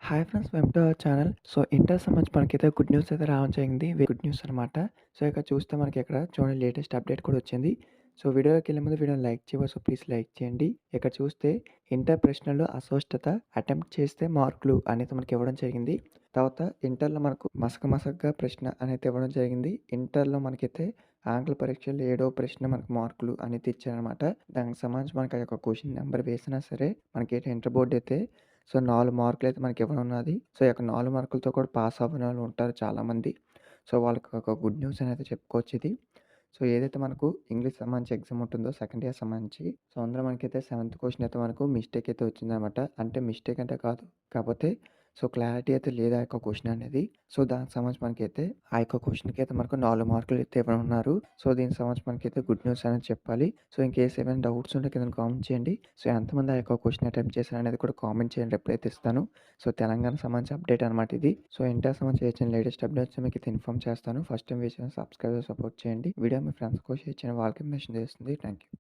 Hi friends, welcome to our channel. So, inter సంబంధించి మనకైతే good news అయితే రావడం జరిగింది. గుడ్ న్యూస్ అనమాట. సో, ఇక్కడ చూస్తే మనకి ఇక్కడ చూడండి, లేటెస్ట్ అప్డేట్ కూడా వచ్చింది. సో, వీడియోలోకెళ్ళే ముందు వీడియోని లైక్ చేయవచ్చు. సో, ప్లీజ్ లైక్ చేయండి. ఇక్కడ చూస్తే ఇంటర్ ప్రశ్నలు అస్పష్టత, అటెంప్ట్ చేస్తే మార్కులు అనేది మనకి ఇవ్వడం జరిగింది. తర్వాత ఇంటర్‌లో మనకు మసకగా ప్రశ్న అనేది ఇవ్వడం జరిగింది. ఇంటర్‌లో మనకైతే ఆంగ్ల పరీక్షలో ఏడో ప్రశ్న మనకు మార్కులు అనేది ఇచ్చారనమాట. దానికి సంబంధించి మనకి ఒక క్వెషన్ నెంబర్ వేసినా సరే మనకైతే ఇంటర్ బోర్డ్ అయితే 4 మార్కులైతే మనకి ఇవ్వనున్నది. సో, ఈ యొక్క 4 మార్కులతో కూడా పాస్ అవ్వనోళ్ళు ఉంటారు చాలామంది. సో, వాళ్ళకి ఒక గుడ్ న్యూస్ అనేది చెప్పుకోవచ్చు ఇది. సో, ఏదైతే మనకు ఇంగ్లీష్ సంబంధించి ఎగ్జామ్ ఉంటుందో సెకండ్ ఇయర్ సంబంధించి, సో, అందులో మనకైతే సెవెంత్ క్వెషన్ అయితే మనకు మిస్టేక్ అయితే వచ్చిందనమాట. అంటే మిస్టేక్ అంటే కాదు. కాపోతే క్లారిటీ అయితే లేదు ఆ యొక్క క్వెషన్ అనేది. సో, దానికి సంబంధించి మనకైతే ఆ యొక్క క్వెషన్‌కి అయితే మనకు 4 మార్కులు అయితే ఇవ్వనున్నారు. సో, దీనికి సంబంధించి మనకైతే గుడ్ న్యూస్ అనేది చెప్పాలి. సో, ఇన్ కేస్ ఏమైనా డౌట్స్ ఉంటే కింద కామెంట్ చేయండి. సో, ఎంతమంది ఆ యొక్క క్వెషన్ అటెంప్ట్ చేశారనేది కూడా కామెంట్ చేయండి, రిప్లై అయితే ఇస్తాను. సో, తెలంగాణ సంబంధించి అప్డేట్ అనమాట ఇది. సో, ఇంటర్ సంబంధించి వచ్చిన లేటెస్ట్ అప్డేట్స్ మీకైతే ఇన్ఫార్మ్ చేస్తాను. ఫస్ట్ టైం వీడియోని సబ్స్క్రైబ్ సపోర్ట్ చేయండి. వీడియో మీ ఫ్రెండ్స్‌కి షేర్ చేయండి. వాళ్ళకి మెన్షన్ చేస్తుంది. Thank you.